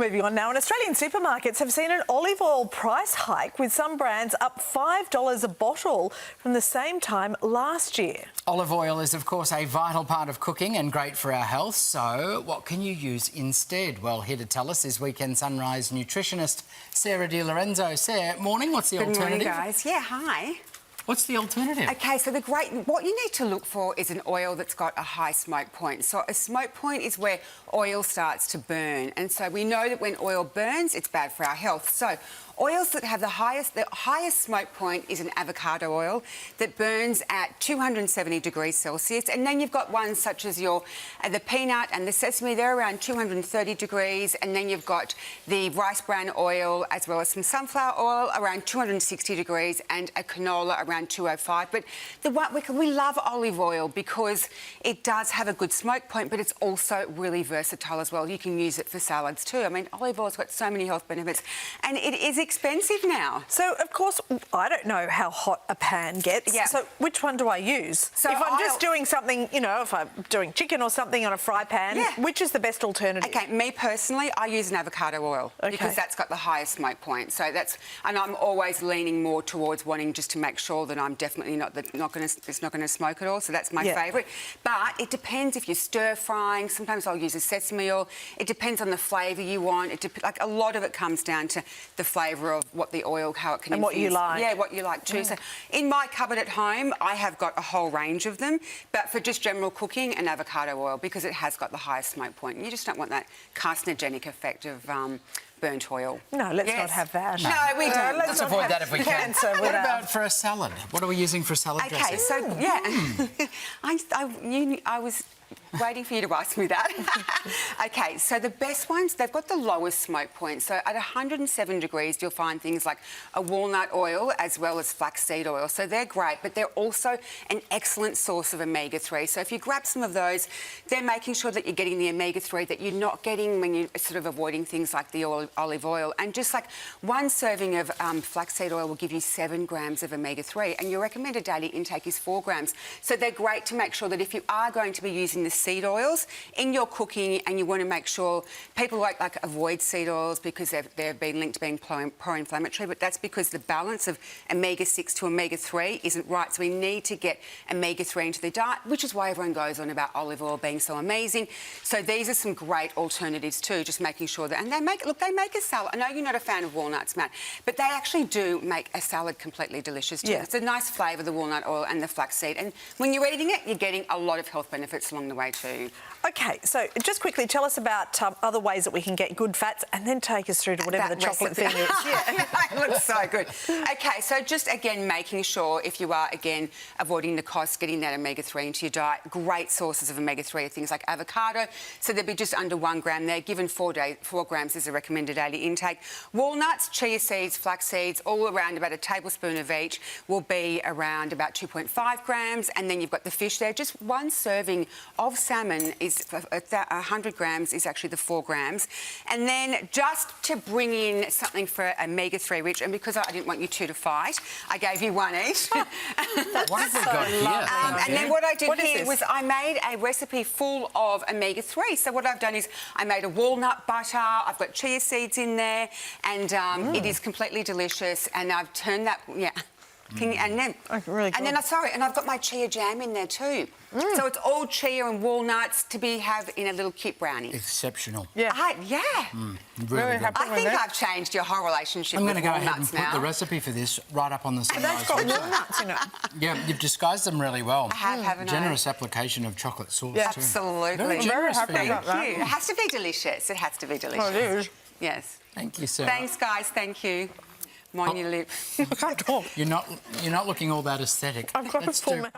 moving on now. And Australian supermarkets have seen an olive oil price hike, with some brands up $5 a bottle from the same time last year. Olive oil is, of course, a vital part of cooking and great for our health. So what can you use instead? Well, here to tell us is Weekend Sunrise nutritionist Sarah Di Lorenzo. Sarah, morning. What's the alternative? Good morning, guys. Yeah, hi. What's the alternative? Okay, so what you need to look for is an oil that's got a high smoke point. So a smoke point is where oil starts to burn. And so we know that when oil burns, it's bad for our health. So oils that have the highest smoke point is an avocado oil that burns at 270 degrees Celsius. And then you've got ones such as the peanut and the sesame, they're around 230 degrees. And then you've got the rice bran oil as well as some sunflower oil around 260 degrees and a canola around 205. But we love olive oil because it does have a good smoke point, but it's also really versatile as well. You can use it for salads too. I mean, olive oil's got so many health benefits, and it is expensive now. So, of course, I don't know how hot a pan gets. Yeah. So which one do I use? So if I'm just doing something, you know, if I'm doing chicken or something on a fry pan, which is the best alternative? Okay, me personally, I use an avocado oil because that's got the highest smoke point. So and I'm always leaning more towards wanting just to make sure that I'm definitely it's not going to smoke at all. So that's my favourite. But it depends if you're stir frying. Sometimes I'll use a sesame oil. It depends on the flavour you want. Like a lot of it comes down to the flavour of what the oil, how it can and infuse. what you like. Yeah, what you like too. So in my cupboard at home, I have got a whole range of them. But for just general cooking, an avocado oil because it has got the highest smoke point. And you just don't want that carcinogenic effect of burnt oil. No, let's not have that. No, we don't. Let's avoid that if we can. What What about for a salad? What are we using for salad dressing? Okay, so I was waiting for you to ask me that. Okay, so the best ones, they've got the lowest smoke point. So at 107 degrees, you'll find things like a walnut oil as well as flaxseed oil. So they're great, but they're also an excellent source of omega-3. So if you grab some of those, they're making sure that you're getting the omega-3 that you're not getting when you're sort of avoiding things like the olive oil. And just like one serving of flaxseed oil will give you 7 grams of omega-3, and your recommended daily intake is 4 grams. So they're great to make sure that if you are going to be using the seed oils in your cooking, and you want to make sure people like avoid seed oils because they've been linked to being pro-inflammatory, but that's because the balance of omega-6 to omega-3 isn't right. So we need to get omega-3 into the diet, which is why everyone goes on about olive oil being so amazing. So these are some great alternatives too, just making sure that, and they make a salad. I know you're not a fan of walnuts, Matt, but they actually do make a salad completely delicious too. It's a nice flavour, the walnut oil and the flaxseed, and when you're eating it, you're getting a lot of health benefits along the way too. OK, so just quickly tell us about other ways that we can get good fats, and then take us through to whatever the chocolate thing is. It looks so good. OK, so just again making sure if you are again avoiding the cost, getting that omega-3 into your diet. Great sources of omega-3 are things like avocado, so they'll be just under 1 gram there, given 4 grams is a recommended daily intake. Walnuts, chia seeds, flax seeds, all around about a tablespoon of each will be around about 2.5 grams, and then you've got the fish there. Just one serving of salmon is 100 grams is actually the 4 grams. And then just to bring in something for omega-3 rich, and because I didn't want you two to fight, I gave you one each. What have we got here? And then what I did here was I made a recipe full of omega-3. So what I've done is I made a walnut butter, I've got chia seeds in there, and it is completely delicious. And I've turned that, and then I've got my chia jam in there too. So it's all chia and walnuts to have in a little kit brownie. Exceptional. Yeah. Really good. I think I've changed your whole relationship with walnuts now. I'm going to go ahead and put the recipe for this right up on the Sunrise. They've got walnuts in it. Yeah, you've disguised them really well. I have, haven't I? Generous application of chocolate sauce too. Absolutely. Very generous for you. Thank you. It has to be delicious. It has to be delicious. Oh, it is. Yes. Thank you, Sarah. Thanks, guys. Thank you. Mind your lip. I can't talk. You're not looking all that aesthetic. I've got a full mouth.